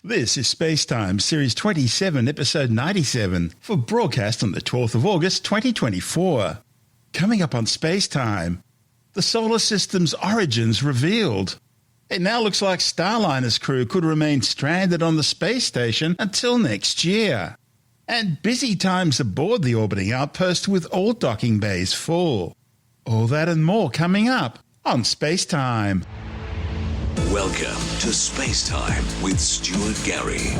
This is SpaceTime, Series 27, Episode 97, for broadcast on the 12th of August 2024. Coming up on SpaceTime, the solar system's origins revealed. It now looks like Starliner's crew could remain stranded on the space station until next year. And busy times aboard the orbiting outpost with all docking bays full. All that and more coming up on SpaceTime. Welcome to SpaceTime with Stuart Gary.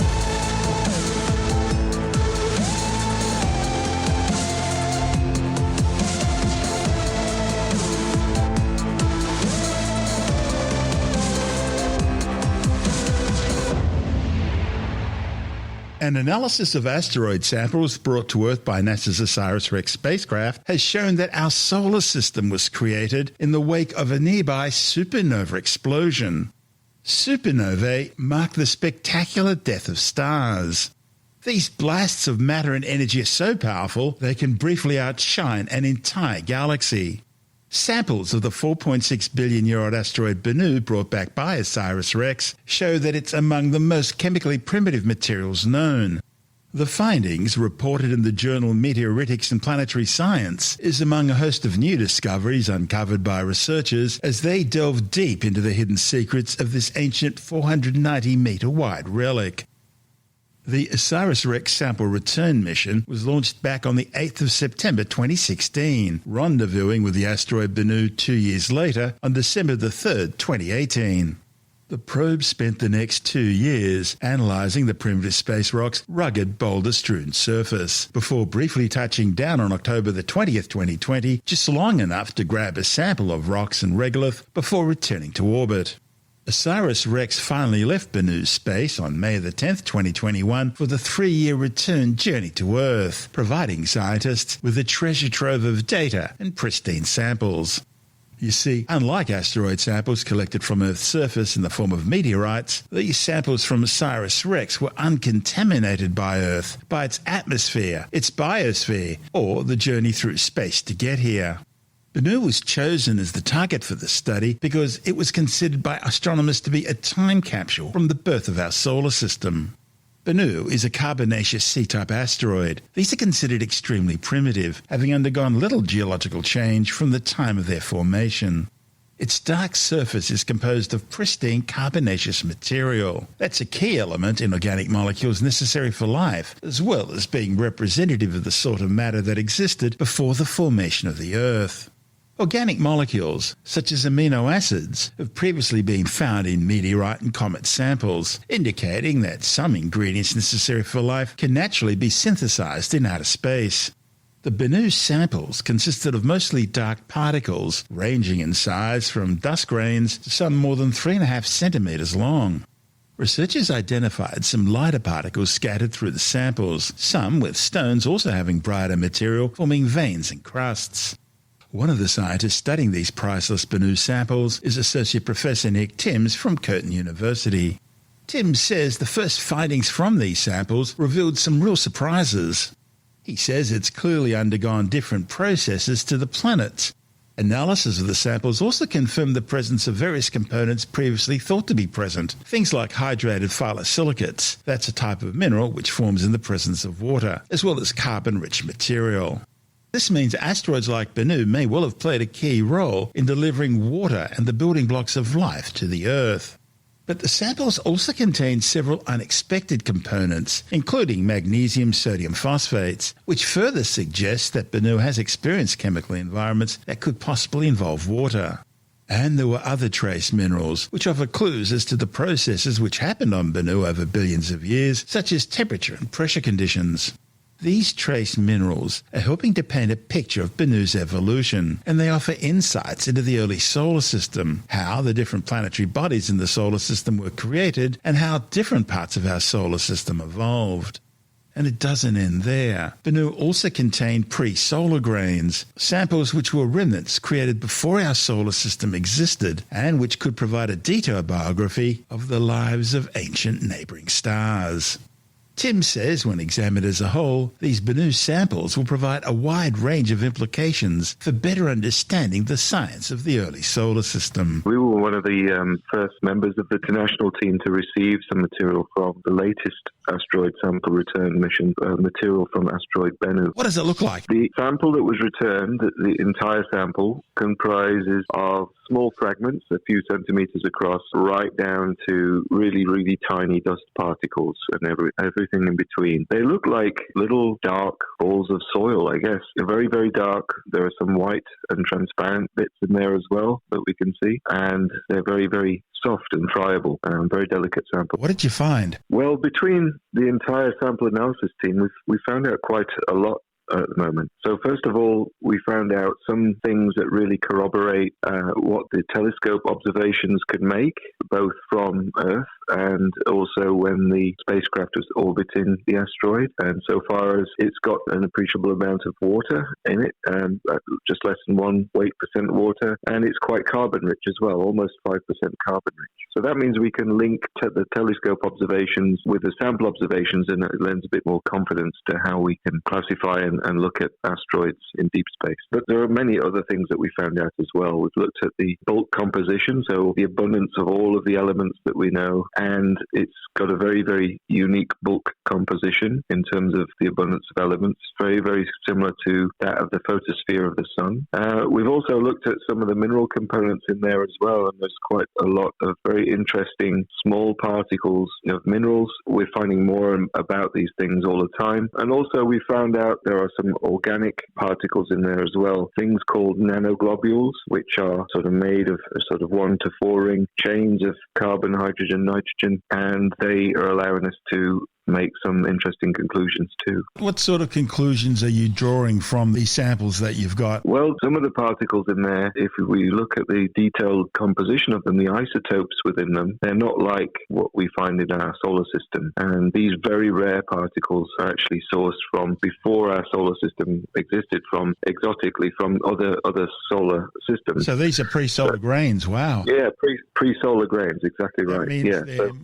An analysis of asteroid samples brought to Earth by NASA's OSIRIS-REx spacecraft has shown that our solar system was created in the wake of a nearby supernova explosion. Supernovae mark the spectacular death of stars. These blasts of matter and energy are so powerful they can briefly outshine an entire galaxy. Samples of the 4.6 billion-year-old asteroid Bennu brought back by OSIRIS-REx show that it's among the most chemically primitive materials known. The findings, reported in the journal Meteoritics and Planetary Science, is among a host of new discoveries uncovered by researchers as they delve deep into the hidden secrets of this ancient 490-metre-wide relic. The OSIRIS-REx sample return mission was launched back on the 8th of September 2016, rendezvousing with the asteroid Bennu 2 years later on December the 3rd, 2018. The probe spent the next 2 years analysing the primitive space rock's rugged, boulder-strewn surface, before briefly touching down on October the 20th, 2020, just long enough to grab a sample of rocks and regolith before returning to orbit. OSIRIS-REx finally left Bennu's space on May the 10th, 2021 for the 3-year return journey to Earth, providing scientists with a treasure trove of data and pristine samples. You see, unlike asteroid samples collected from Earth's surface in the form of meteorites, these samples from OSIRIS-REx were uncontaminated by Earth, by its atmosphere, its biosphere, or the journey through space to get here. Bennu was chosen as the target for the study because it was considered by astronomers to be a time capsule from the birth of our solar system. Bennu is a carbonaceous C-type asteroid. These are considered extremely primitive, having undergone little geological change from the time of their formation. Its dark surface is composed of pristine carbonaceous material. That's a key element in organic molecules necessary for life, as well as being representative of the sort of matter that existed before the formation of the Earth. Organic molecules, such as amino acids, have previously been found in meteorite and comet samples, indicating that some ingredients necessary for life can naturally be synthesized in outer space. The Bennu samples consisted of mostly dark particles, ranging in size from dust grains to some more than 3.5 centimeters long. Researchers identified some lighter particles scattered through the samples, some with stones also having brighter material forming veins and crusts. One of the scientists studying these priceless Bennu samples is Associate Professor Nick Timms from Curtin University. Timms says the first findings from these samples revealed some real surprises. He says it's clearly undergone different processes to the planets. Analysis of the samples also confirmed the presence of various components previously thought to be present, things like hydrated phyllosilicates, that's a type of mineral which forms in the presence of water, as well as carbon-rich material. This means asteroids like Bennu may well have played a key role in delivering water and the building blocks of life to the Earth. But the samples also contain several unexpected components, including magnesium sodium phosphates, which further suggests that Bennu has experienced chemical environments that could possibly involve water. And there were other trace minerals, which offer clues as to the processes which happened on Bennu over billions of years, such as temperature and pressure conditions. These trace minerals are helping to paint a picture of Bennu's evolution, and they offer insights into the early solar system, how the different planetary bodies in the solar system were created, and how different parts of our solar system evolved. And it doesn't end there. Bennu also contained pre-solar grains, samples which were remnants created before our solar system existed, and which could provide a detailed biography of the lives of ancient neighbouring stars. Tim says when examined as a whole, these Bennu samples will provide a wide range of implications for better understanding the science of the early solar system. We were one of the first members of the international team to receive some material from the latest asteroid sample return mission, material from asteroid Bennu. What does it look like? The sample that was returned, the entire sample, comprises of small fragments, a few centimeters across, right down to really, really tiny dust particles and everything in between. They look like little dark balls of soil, I guess. They're very, very dark. There are some white and transparent bits in there as well that we can see, and they're very, very soft and friable, very delicate sample. What did you find? Well, between the entire sample analysis team, we found out quite a lot at the moment. So first of all, we found out some things that really corroborate what the telescope observations could make, both from Earth and also when the spacecraft was orbiting the asteroid. And so far as it's got an appreciable amount of water in it, just less than 1% water, and it's quite carbon-rich as well, almost 5% carbon-rich. So that means we can link the telescope observations with the sample observations, and it lends a bit more confidence to how we can classify and look at asteroids in deep space. But there are many other things that we found out as well. We've looked at the bulk composition, so the abundance of all of the elements that we know, and it's got a very, very unique bulk composition in terms of the abundance of elements, very, very similar to that of the photosphere of the sun. We've also looked at some of the mineral components in there as well, and there's quite a lot of very interesting small particles of minerals. We're finding more about these things all the time. And also we found out there are some organic particles in there as well, things called nanoglobules, which are sort of made of a sort of 1 to 4 ring chains of carbon, hydrogen, nitrogen, and they are allowing us to make some interesting conclusions too. What sort of conclusions are you drawing from these samples that you've got? Well, some of the particles in there, if we look at the detailed composition of them, the isotopes within them, they're not like what we find in our solar system. And these very rare particles are actually sourced from before our solar system existed, from exotically from other solar systems. So these are pre-solar grains, wow. Yeah, pre-solar grains, exactly right.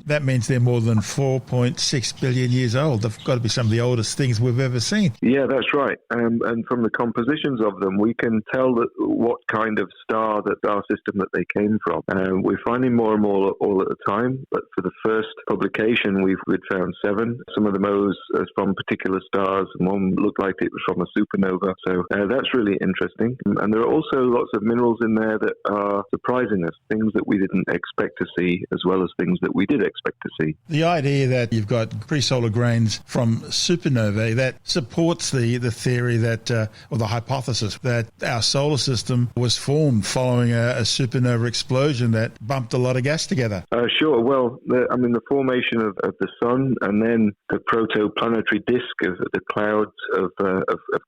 That means they're more than 4.6 billion years old. They've got to be some of the oldest things we've ever seen. Yeah, that's right. And from the compositions of them, we can tell that what kind of star system that they came from. We're finding more and more all at the time, but for the first publication, we'd found 7. Some of them are from particular stars, and one looked like it was from a supernova. So that's really interesting. And there are also lots of minerals in there that are surprising us, things that we didn't expect to see, as well as things that we did expect to see. The idea that you've got pre-solar grains from supernovae, that supports the theory that, or the hypothesis that our solar system was formed following a supernova explosion that bumped a lot of gas together. Sure. Well, the formation of the sun and then the protoplanetary disk of the clouds of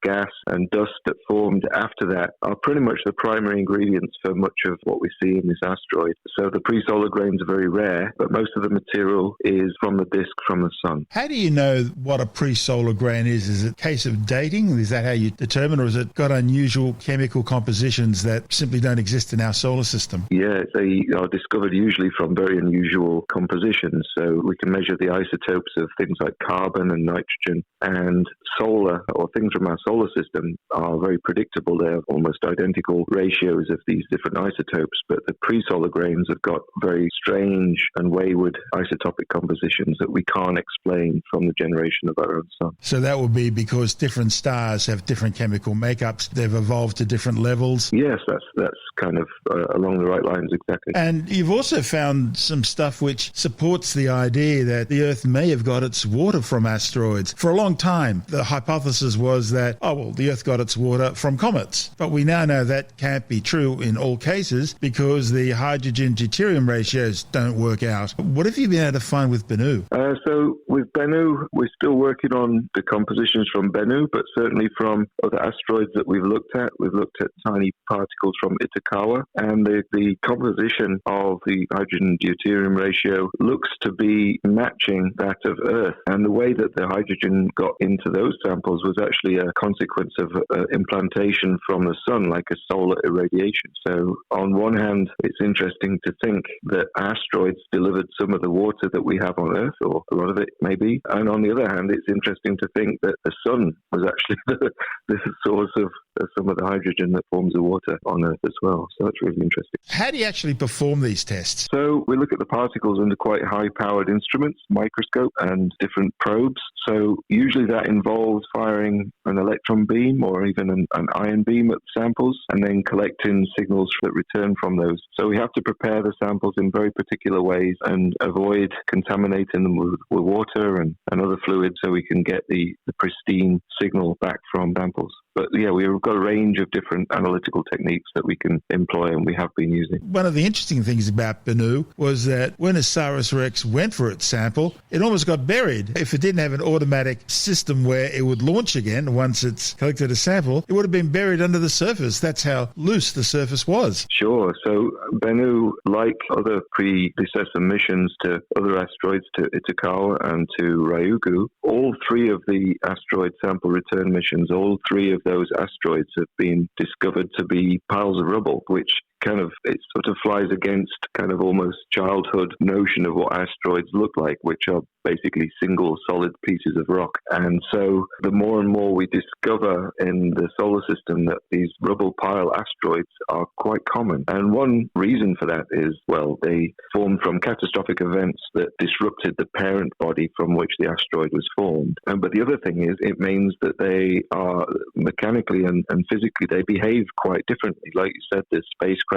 gas and dust that formed after that are pretty much the primary ingredients for much of what we see in this asteroid. So the pre-solar grains are very rare, but most of the material is from the disk from the sun. How do you know what a pre-solar grain is? Is it a case of dating? Is that how you determine, or has it got unusual chemical compositions that simply don't exist in our solar system? Yeah, they are discovered usually from very unusual compositions. So we can measure the isotopes of things like carbon and nitrogen, and solar, or things from our solar system, are very predictable. They're almost identical ratios of these different isotopes, but the pre-solar grains have got very strange and wayward isotopic compositions that we can't explain from the generation of our own sun. So that would be because different stars have different chemical makeups. They've evolved to different levels. Yes, that's kind of along the right lines, exactly. And you've also found some stuff which supports the idea that the Earth may have got its water from asteroids. For a long time, the hypothesis was that, the Earth got its water from comets. But we now know that can't be true in all cases because the hydrogen-deuterium ratios don't work out. What have you been able to find with Bennu? So with Bennu, we're still working on the compositions from Bennu, but certainly from other asteroids that we've looked at. We've looked at tiny particles from Itokawa, and the composition of the hydrogen-deuterium ratio looks to be matching that of Earth. And the way that the hydrogen got into those samples was actually a consequence of implantation from the sun, like a solar irradiation. So on one hand, it's interesting to think that asteroids delivered some of the water that we have on Earth, or a lot of it maybe, maybe. And on the other hand, it's interesting to think that the sun was actually the source of some of the hydrogen that forms the water on Earth as well. So that's really interesting. How do you actually perform these tests? So we look at the particles under quite high-powered instruments, microscope, and different probes. So usually that involves firing an electron beam or even an ion beam at samples and then collecting signals that return from those. So we have to prepare the samples in very particular ways and avoid contaminating them with water and other fluids so we can get the pristine signal back from samples. But yeah, we've got a range of different analytical techniques that we can employ and we have been using. One of the interesting things about Bennu was that when OSIRIS-REx went for its sample, it almost got buried. If it didn't have an automatic system where it would launch again once it's collected a sample, it would have been buried under the surface. That's how loose the surface was. Sure. So Bennu, like other predecessor missions to other asteroids, to Itokawa and to Ryugu, all three of the asteroid sample return missions, all three of those asteroids have been discovered to be piles of rubble, which it sort of flies against kind of almost childhood notion of what asteroids look like, which are basically single solid pieces of rock. And so the more and more we discover in the solar system that these rubble pile asteroids are quite common. And one reason for that is, well, they formed from catastrophic events that disrupted the parent body from which the asteroid was formed. But the other thing is, it means that they are mechanically and physically, they behave quite differently. Like you said, the spacecraft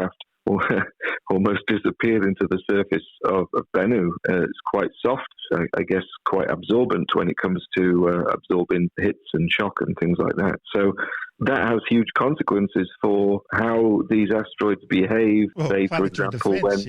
almost disappeared into the surface of Bennu. It's quite soft, I guess quite absorbent when it comes to absorbing hits and shock and things like that. So that has huge consequences for how these asteroids behave. Well, say, for example, defense,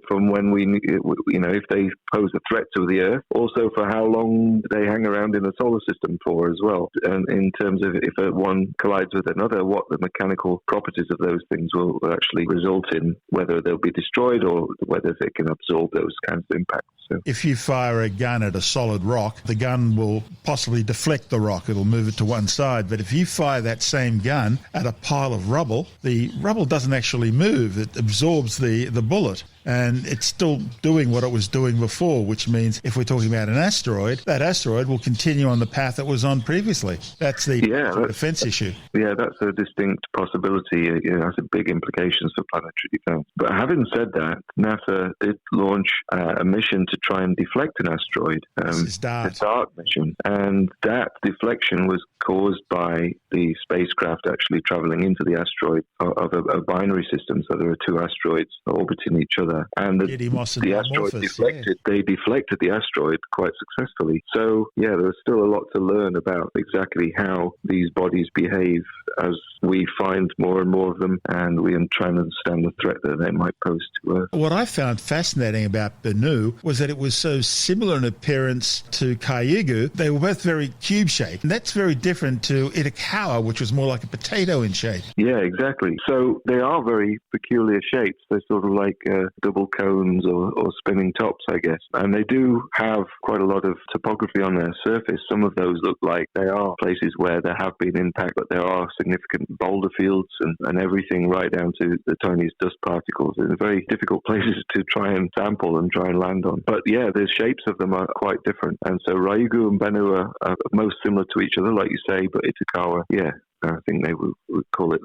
from when if they pose a threat to the Earth, also for how long they hang around in the solar system for as well. And in terms of if one collides with another, what the mechanical properties of those things will actually result in, whether they'll be destroyed or whether they can absorb those kinds of impacts. So. If you fire a gun at a solid rock, the gun will possibly deflect the rock. It'll move it to one side. But if you fire that same gun at a pile of rubble, the rubble doesn't actually move. It absorbs the bullet. And it's still doing what it was doing before, which means if we're talking about an asteroid, that asteroid will continue on the path it was on previously. That's the defense issue. Yeah, that's a distinct possibility. It has big implications for planetary defense. But having said that, NASA did launch a mission to try and deflect an asteroid. It's DART. The DART mission. And that deflection was caused by the spacecraft actually traveling into the asteroid of a binary system. So there are two asteroids orbiting each other. And the asteroid deflected. Yeah. They deflected the asteroid quite successfully. So, yeah, there's still a lot to learn about exactly how these bodies behave as we find more and more of them and we try and understand the threat that they might pose to Earth. What I found fascinating about Bennu was that it was so similar in appearance to Ryugu. They were both very cube-shaped. And that's very different to Itokawa, which was more like a potato in shape. Yeah, exactly. So they are very peculiar shapes. They're sort of like double cones or spinning tops, I guess. And they do have quite a lot of topography on their surface. Some of those look like they are places where there have been impact, but there are significant boulder fields and everything right down to the tiniest dust particles. They're very difficult places to try and sample and try and land on. But yeah, the shapes of them are quite different. And so Ryugu and Bennu are most similar to each other, like you say, but Itokawa, yeah, I think they would call it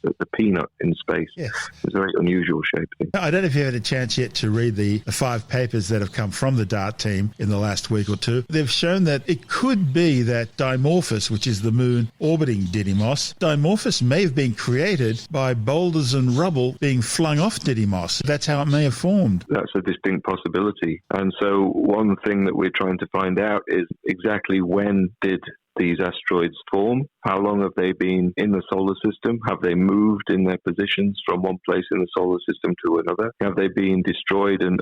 the peanut in space. Yes. It's a very unusual shape thing. I don't know if you've had a chance yet to read the 5 papers that have come from the DART team in the last week or two. They've shown that it could be that Dimorphos, which is the moon orbiting Didymos, Dimorphos may have been created by boulders and rubble being flung off Didymos. That's how it may have formed. That's a distinct possibility. And so one thing that we're trying to find out is exactly when did these asteroids form? How long have they been in the solar system? Have they moved in their positions from one place in the solar system to another? Have they been destroyed and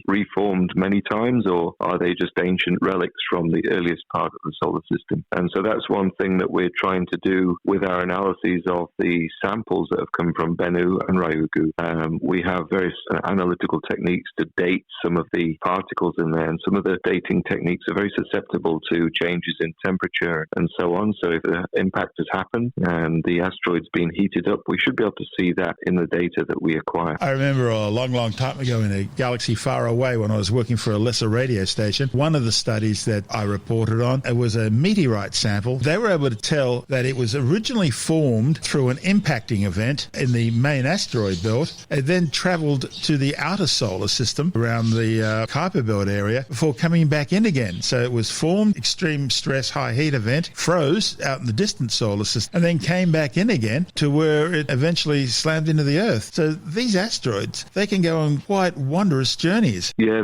reformed many times, or are they just ancient relics from the earliest part of the solar system? And so that's one thing that we're trying to do with our analyses of the samples that have come from Bennu and Ryugu. We have various analytical techniques to date some of the particles in there, and some of the dating techniques are very susceptible to changes in temperature and so on. So if impact has happened and the asteroid's been heated up, we should be able to see that in the data that we acquire. I remember a long, long time ago in a galaxy far away when I was working for a lesser radio station, one of the studies that I reported on, it was a meteorite sample. They were able to tell that it was originally formed through an impacting event in the main asteroid belt. It then travelled to the outer solar system around the Kuiper belt area before coming back in again. So it was formed, extreme stress, high heat event, froze out in the distant solar system, and then came back in again to where it eventually slammed into the Earth. So these asteroids, they can go on quite wondrous journeys. Yeah,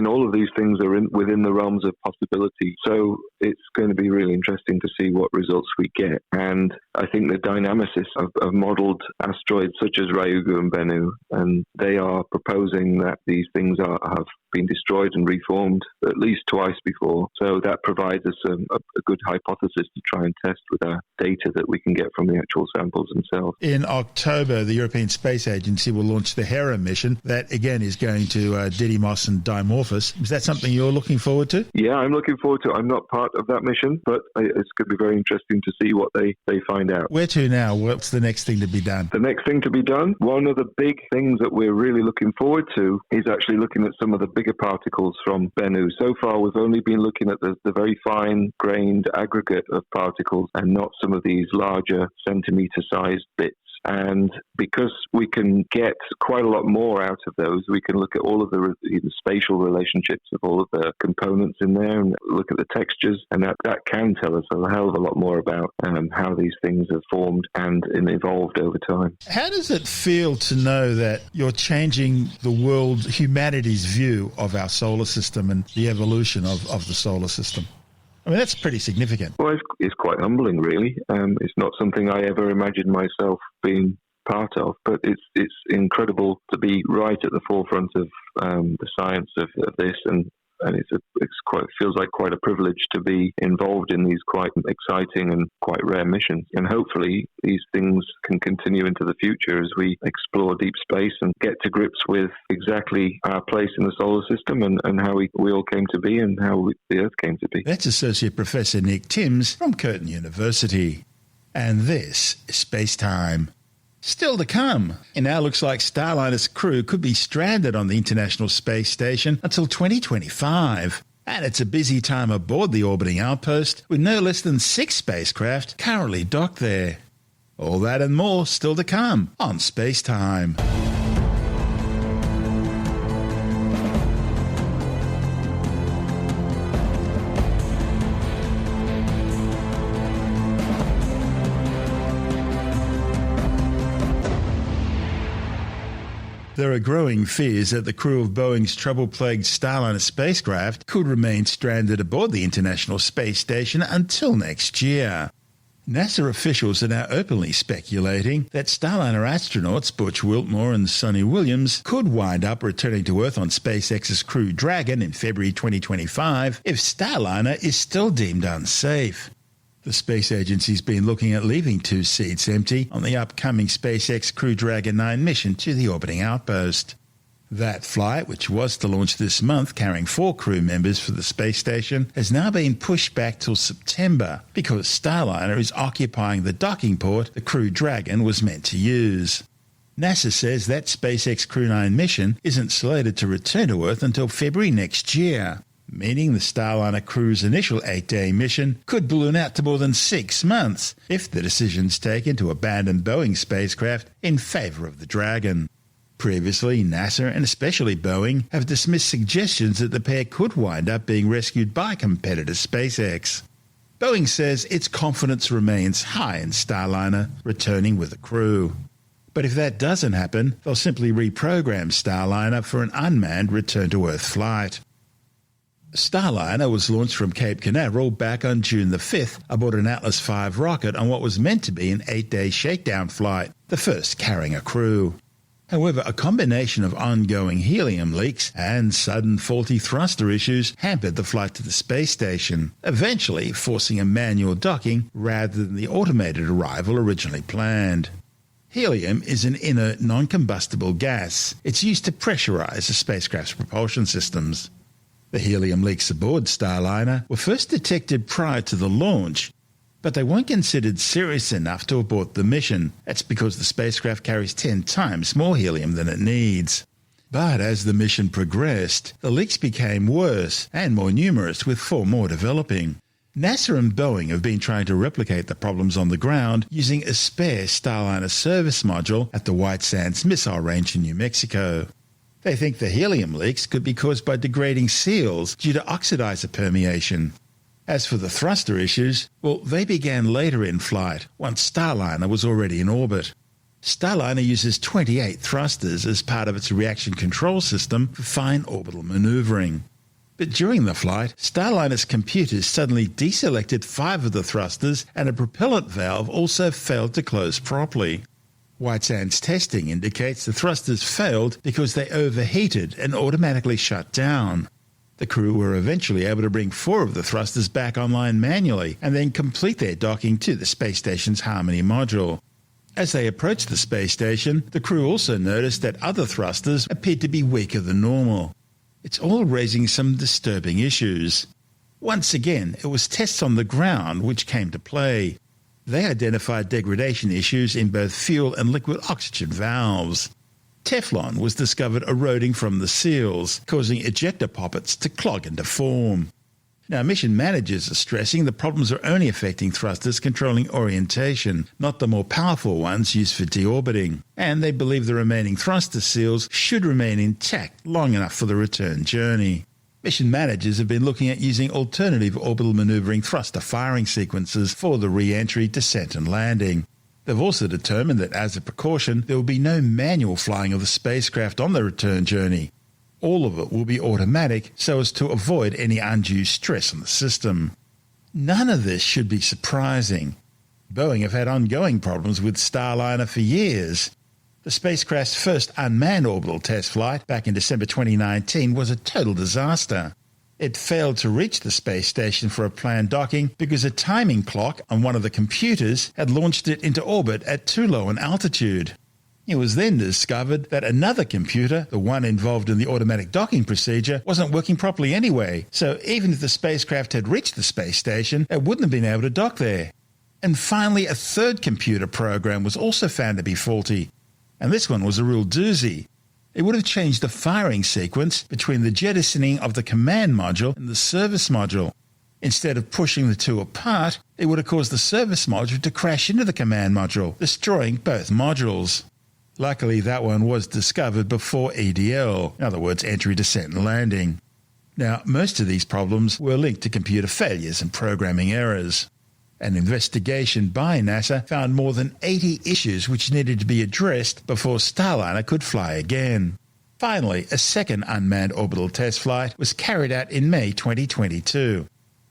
all of these things are within the realms of possibility. So it's going to be really interesting to see what results we get. And I think the dynamicists have modelled asteroids such as Ryugu and Bennu, and they are proposing that these things have been destroyed and reformed at least twice before. So that provides us a good hypothesis to try and test with our data that we can get from the actual samples themselves. In October, the European Space Agency will launch the Hera mission. That, again, is going to Didymos and Dimorphos. Is that something you're looking forward to? Yeah, I'm looking forward to it. I'm not part of that mission, but it's going to be very interesting to see what they find out. Where to now? What's the next thing to be done? The next thing to be done, one of the big things that we're really looking forward to is actually looking at some of the bigger particles from Bennu. So far, we've only been looking at the very fine-grained aggregate of particles and not some of these larger centimetre-sized bits. And because we can get quite a lot more out of those, we can look at all of the spatial relationships of all of the components in there and look at the textures, and that can tell us a hell of a lot more about how these things have formed and evolved over time. How does it feel to know that you're changing the world, humanity's view of our solar system and the evolution of the solar system? I mean, that's pretty significant. Well, it's quite humbling, really. It's not something I ever imagined myself being part of, but it's incredible to be right at the forefront of the science of this, and feels like quite a privilege to be involved in these quite exciting and quite rare missions. And hopefully these things can continue into the future as we explore deep space and get to grips with exactly our place in the solar system and how we all came to be and how the Earth came to be. That's Associate Professor Nick Timms from Curtin University. And this is SpaceTime. Still to come. It now looks like Starliner's crew could be stranded on the International Space Station until 2025. And it's a busy time aboard the orbiting outpost, with no less than 6 spacecraft currently docked there. All that and more still to come on SpaceTime. There are growing fears that the crew of Boeing's trouble-plagued Starliner spacecraft could remain stranded aboard the International Space Station until next year. NASA officials are now openly speculating that Starliner astronauts Butch Wiltmore and Sonny Williams could wind up returning to Earth on SpaceX's Crew Dragon in February 2025 if Starliner is still deemed unsafe. The space agency's been looking at leaving 2 seats empty on the upcoming SpaceX Crew Dragon 9 mission to the orbiting outpost. That flight, which was to launch this month carrying 4 crew members for the space station, has now been pushed back till September because Starliner is occupying the docking port the Crew Dragon was meant to use. NASA says that SpaceX Crew 9 mission isn't slated to return to Earth until February next year, meaning the Starliner crew's initial 8-day mission could balloon out to more than 6 months if the decision's taken to abandon Boeing spacecraft in favour of the Dragon. Previously, NASA and especially Boeing have dismissed suggestions that the pair could wind up being rescued by competitor SpaceX. Boeing says its confidence remains high in Starliner returning with a crew. But if that doesn't happen, they'll simply reprogram Starliner for an unmanned return-to-Earth flight. Starliner was launched from Cape Canaveral back on June the 5th aboard an Atlas V rocket on what was meant to be an 8-day shakedown flight, the first carrying a crew. However, a combination of ongoing helium leaks and sudden faulty thruster issues hampered the flight to the space station, eventually forcing a manual docking rather than the automated arrival originally planned. Helium is an inert, non-combustible gas. It's used to pressurize the spacecraft's propulsion systems. The helium leaks aboard Starliner were first detected prior to the launch. but they weren't considered serious enough to abort the mission. That's because the spacecraft carries 10 times more helium than it needs. But as the mission progressed, the leaks became worse and more numerous, with 4 more developing. NASA and Boeing have been trying to replicate the problems on the ground using a spare Starliner service module at the White Sands Missile Range in New Mexico. They think the helium leaks could be caused by degrading seals due to oxidizer permeation. As for the thruster issues, well, they began later in flight, once Starliner was already in orbit. Starliner uses 28 thrusters as part of its reaction control system for fine orbital maneuvering. But during the flight, Starliner's computers suddenly deselected 5 of the thrusters, and a propellant valve also failed to close properly. White Sands testing indicates the thrusters failed because they overheated and automatically shut down. The crew were eventually able to bring 4 of the thrusters back online manually and then complete their docking to the space station's Harmony module. As they approached the space station, the crew also noticed that other thrusters appeared to be weaker than normal. It's all raising some disturbing issues. Once again, it was tests on the ground which came to play. They identified degradation issues in both fuel and liquid oxygen valves. Teflon was discovered eroding from the seals, causing ejector poppets to clog and deform. Now, mission managers are stressing the problems are only affecting thrusters controlling orientation, not the more powerful ones used for deorbiting, and they believe the remaining thruster seals should remain intact long enough for the return journey. Mission managers have been looking at using alternative orbital maneuvering thruster firing sequences for the re-entry, descent and landing. They've also determined that as a precaution, there will be no manual flying of the spacecraft on the return journey. All of it will be automatic so as to avoid any undue stress on the system. None of this should be surprising. Boeing have had ongoing problems with Starliner for years. The spacecraft's first unmanned orbital test flight back in December 2019 was a total disaster. It failed to reach the space station for a planned docking because a timing clock on one of the computers had launched it into orbit at too low an altitude. It was then discovered that another computer, the one involved in the automatic docking procedure, wasn't working properly anyway, so even if the spacecraft had reached the space station, it wouldn't have been able to dock there. And finally, a third computer program was also found to be faulty, and this one was a real doozy. It would have changed the firing sequence between the jettisoning of the command module and the service module. Instead of pushing the two apart, it would have caused the service module to crash into the command module, destroying both modules. Luckily, that one was discovered before EDL, in other words, entry, descent and landing. Now, most of these problems were linked to computer failures and programming errors. An investigation by NASA found more than 80 issues which needed to be addressed before Starliner could fly again. Finally, a second unmanned orbital test flight was carried out in May 2022.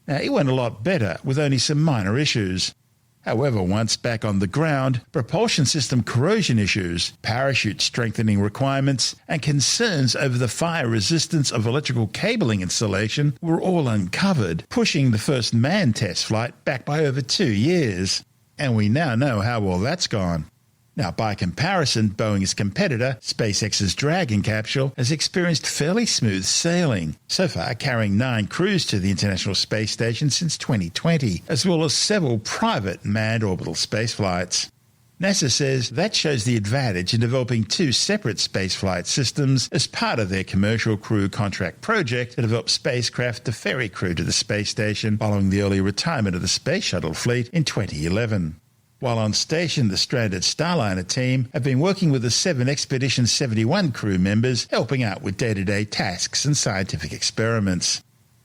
Now, it went a lot better with only some minor issues. However, once back on the ground, propulsion system corrosion issues, parachute strengthening requirements, and concerns over the fire resistance of electrical cabling installation were all uncovered, pushing the first manned test flight back by over 2 years. And we now know how well that's gone. Now, by comparison, Boeing's competitor, SpaceX's Dragon capsule, has experienced fairly smooth sailing, so far carrying 9 crews to the International Space Station since 2020, as well as several private manned orbital spaceflights. NASA says that shows the advantage in developing 2 separate spaceflight systems as part of their commercial crew contract project to develop spacecraft to ferry crew to the space station following the early retirement of the Space Shuttle fleet in 2011. While on station, the stranded Starliner team have been working with the 7 Expedition 71 crew members, helping out with day-to-day tasks and scientific experiments.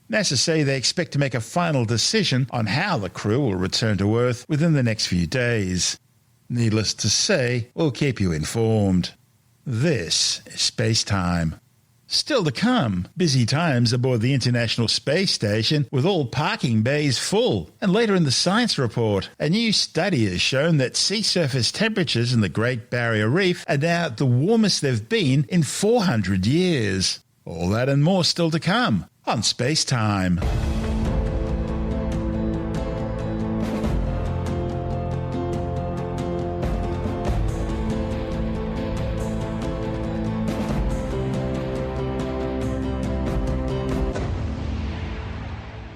NASA say they expect to make a final decision on how the crew will return to Earth within the next few days. Needless to say, we'll keep you informed. This is SpaceTime. Still to come, busy times aboard the International Space Station with all parking bays full. And later in the science report, a new study has shown that sea surface temperatures in the Great Barrier Reef are now the warmest they've been in 400 years. All that and more still to come on SpaceTime.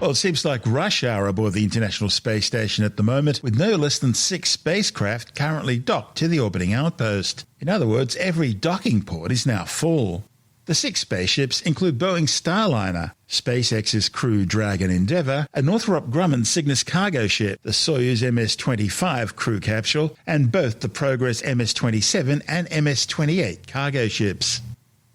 Well, it seems like rush hour aboard the International Space Station at the moment, with no less than 6 spacecraft currently docked to the orbiting outpost. In other words, every docking port is now full. The 6 spaceships include Boeing's Starliner, SpaceX's Crew Dragon Endeavour, a Northrop Grumman Cygnus cargo ship, the Soyuz MS-25 crew capsule, and both the Progress MS-27 and MS-28 cargo ships.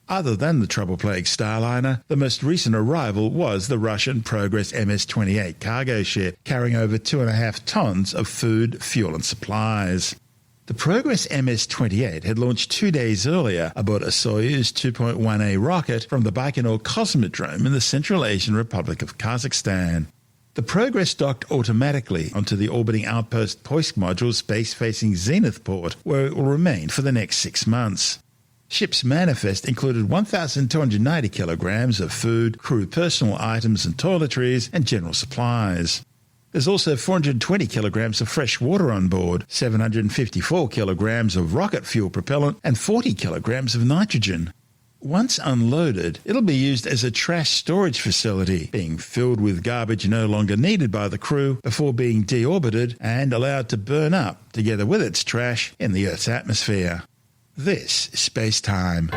Other than the trouble-plagued Starliner, the most recent arrival was the Russian Progress MS-28 cargo ship, carrying over 2.5 tons of food, fuel and supplies. The Progress MS-28 had launched 2 days earlier aboard a Soyuz 2.1A rocket from the Baikonur Cosmodrome in the Central Asian Republic of Kazakhstan. The Progress docked automatically onto the orbiting outpost Poisk module space-facing Zenith port, where it will remain for the next 6 months. Ship's manifest included 1,290 kilograms of food, crew personal items and toiletries, and general supplies. There's also 420 kilograms of fresh water on board, 754 kilograms of rocket fuel propellant, and 40 kilograms of nitrogen. Once unloaded, it'll be used as a trash storage facility, being filled with garbage no longer needed by the crew before being deorbited and allowed to burn up, together with its trash, in the Earth's atmosphere. This is SpaceTime.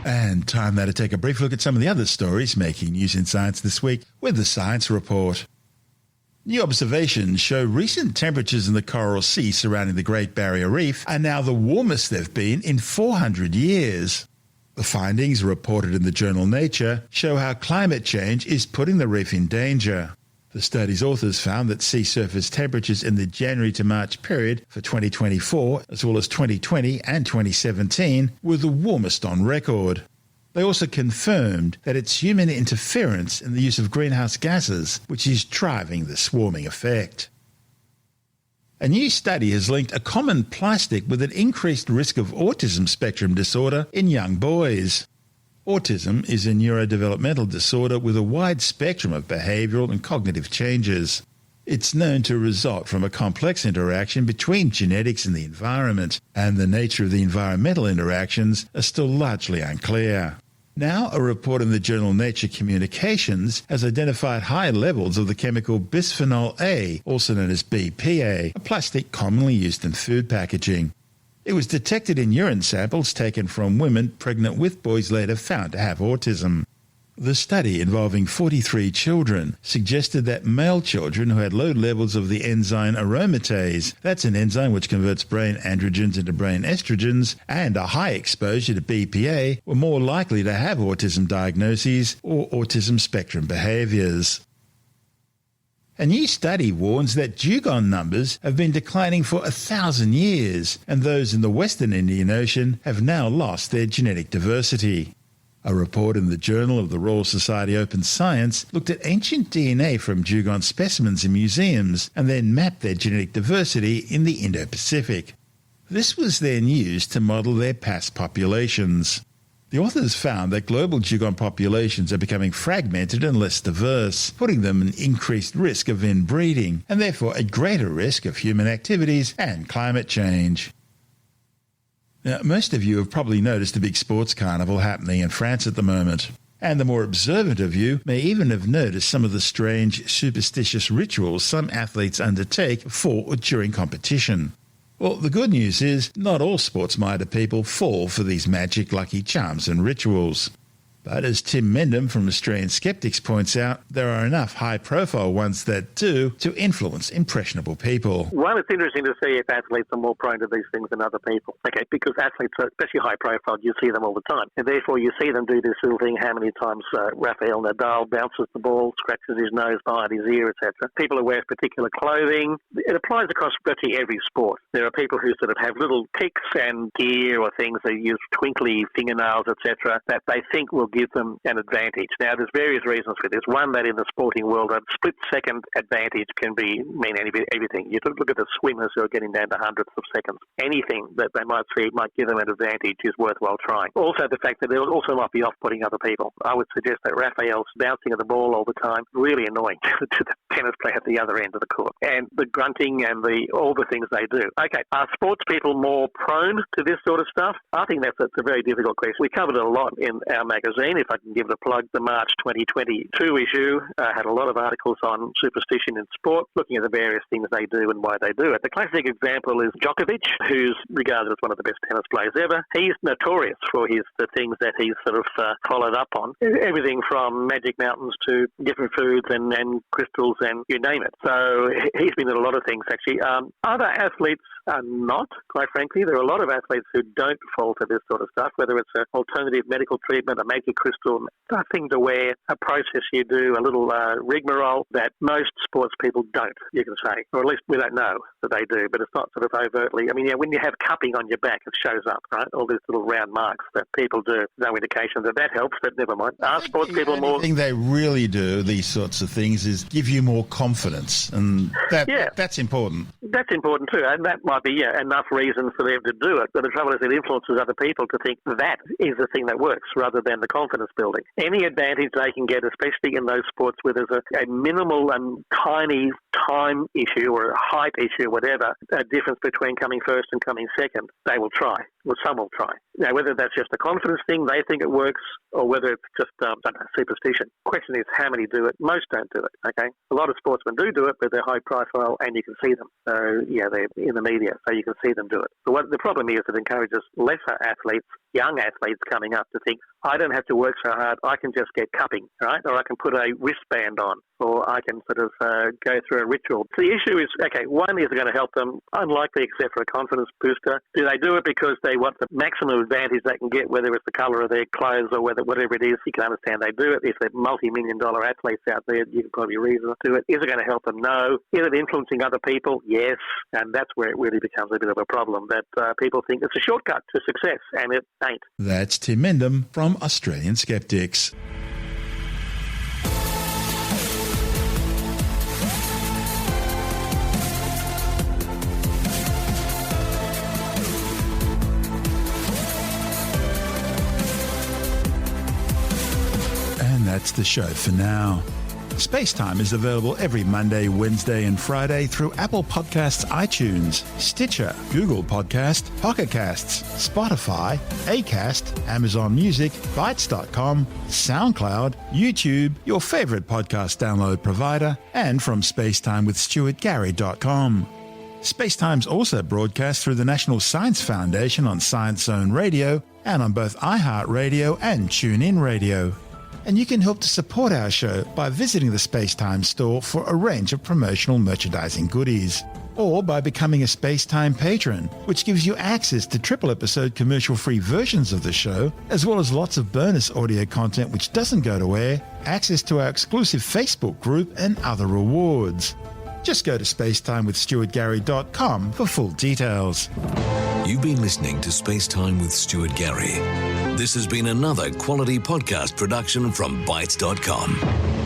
And time now to take a brief look at some of the other stories making news in science this week with the Science Report. New observations show recent temperatures in the Coral Sea surrounding the Great Barrier Reef are now the warmest they've been in 400 years. The findings, reported in the journal Nature, show how climate change is putting the reef in danger. The study's authors found that sea surface temperatures in the January to March period for 2024, as well as 2020 and 2017, were the warmest on record. They also confirmed that it's human interference in the use of greenhouse gases which is driving this warming effect. A new study has linked a common plastic with an increased risk of autism spectrum disorder in young boys. Autism is a neurodevelopmental disorder with a wide spectrum of behavioural and cognitive changes. It's known to result from a complex interaction between genetics and the environment, and the nature of the environmental interactions are still largely unclear. Now, a report in the journal Nature Communications has identified high levels of the chemical bisphenol A, also known as BPA, a plastic commonly used in food packaging. It was detected in urine samples taken from women pregnant with boys later found to have autism. The study, involving 43 children, suggested that male children who had low levels of the enzyme aromatase, that's an enzyme which converts brain androgens into brain estrogens, and a high exposure to BPA, were more likely to have autism diagnoses or autism spectrum behaviours. A new study warns that dugong numbers have been declining for 1,000 years, and those in the Western Indian Ocean have now lost their genetic diversity. A report in the Journal of the Royal Society Open Science looked at ancient DNA from dugong specimens in museums and then mapped their genetic diversity in the Indo-Pacific. This was then used to model their past populations. The authors found that global dugong populations are becoming fragmented and less diverse, putting them at increased risk of inbreeding and therefore a greater risk of human activities and climate change. Now, most of you have probably noticed a big sports carnival happening in France at the moment. And the more observant of you may even have noticed some of the strange, superstitious rituals some athletes undertake before or during competition. Well, the good news is not all sports-minded people fall for these magic lucky charms and rituals. But as Tim Mendham from Australian Skeptics points out, there are enough high-profile ones that do to influence impressionable people. Well, it's interesting to see if athletes are more prone to these things than other people. Okay, because athletes are especially high-profile, you see them all the time. And therefore, you see them do this little thing, how many times Rafael Nadal bounces the ball, scratches his nose behind his ear, etc. People who wear particular clothing. It applies across virtually every sport. There are people who sort of have little ticks and gear or things. They use twinkly fingernails, etc., that they think will give them an advantage. Now, there's various reasons for this. One, that in the sporting world, a split-second advantage can mean everything. You look at the swimmers who are getting down to hundredths of seconds. Anything that they might see might give them an advantage is worthwhile trying. Also, the fact that it also might be off-putting other people. I would suggest that Raphael's bouncing of the ball all the time, really annoying to the tennis player at the other end of the court. And the grunting and all the things they do. Okay, are sports people more prone to this sort of stuff? I think that's a very difficult question. We covered it a lot in our magazine. If I can give it a plug, the March 2022 issue had a lot of articles on superstition in sport, looking at the various things they do and why they do it. The classic example is Djokovic, who's regarded as one of the best tennis players ever. He's notorious for the things that he's sort of followed up on. Everything from magic mountains to different foods and crystals and you name it. So he's been in a lot of things, actually. Other athletes are not, quite frankly. There are a lot of athletes who don't fall to this sort of stuff, whether it's an alternative medical treatment, a magic crystal, nothing to wear, a process you do, a little rigmarole that most sports people don't, you can say. Or at least we don't know that they do, but it's not sort of overtly. I mean, when you have cupping on your back, it shows up, right? All these little round marks that people do. No indication that helps, but never mind. Are sports people more... The thing they really do, these sorts of things, is give you more confidence, and that's important. That's important too, and that might be enough reason for them to do it. But the trouble is it influences other people to think that is the thing that works rather than the confidence building. Any advantage they can get, especially in those sports where there's a minimal and tiny time issue or a height issue, whatever, a difference between coming first and coming second, they will try. Well, some will try. Now, whether that's just a confidence thing, they think it works, or whether it's just superstition. The question is how many do it. Most don't do it, okay? A lot of sportsmen do it, but they're high profile and you can see them. So, they're in the media, so you can see them do it. But the problem is it encourages lesser athletes, young athletes coming up to think, I don't have to work so hard, I can just get cupping, right? Or I can put a wristband on, or I can sort of go through a ritual. So the issue is, one, is it going to help them? Unlikely, except for a confidence booster. Do they do it because they want the maximum advantage they can get, whether it's the colour of their clothes or whatever it is? You can understand they do it. If they're multi-million-dollar athletes out there, you can probably reason to it. Is it going to help them? No. Is it influencing other people? Yes. And that's where it really becomes a bit of a problem, that people think it's a shortcut to success, and it ain't. That's Tim Mendham from Australian Skeptics. And that's the show for now. SpaceTime is available every Monday, Wednesday and Friday through Apple Podcasts, iTunes, Stitcher, Google Podcast, Pocket Casts, Spotify, Acast, Amazon Music, Bytes.com, SoundCloud, YouTube, your favourite podcast download provider, and from spacetimewithstuartgary.com. SpaceTime's also broadcast through the National Science Foundation on Science Zone Radio and on both iHeartRadio and TuneIn Radio. And you can help to support our show by visiting the SpaceTime store for a range of promotional merchandising goodies, or by becoming a SpaceTime patron, which gives you access to triple-episode commercial-free versions of the show, as well as lots of bonus audio content which doesn't go to air, access to our exclusive Facebook group, and other rewards. Just go to spacetimewithstuartgary.com for full details. You've been listening to SpaceTime with Stuart Gary. This has been another quality podcast production from Bytes.com.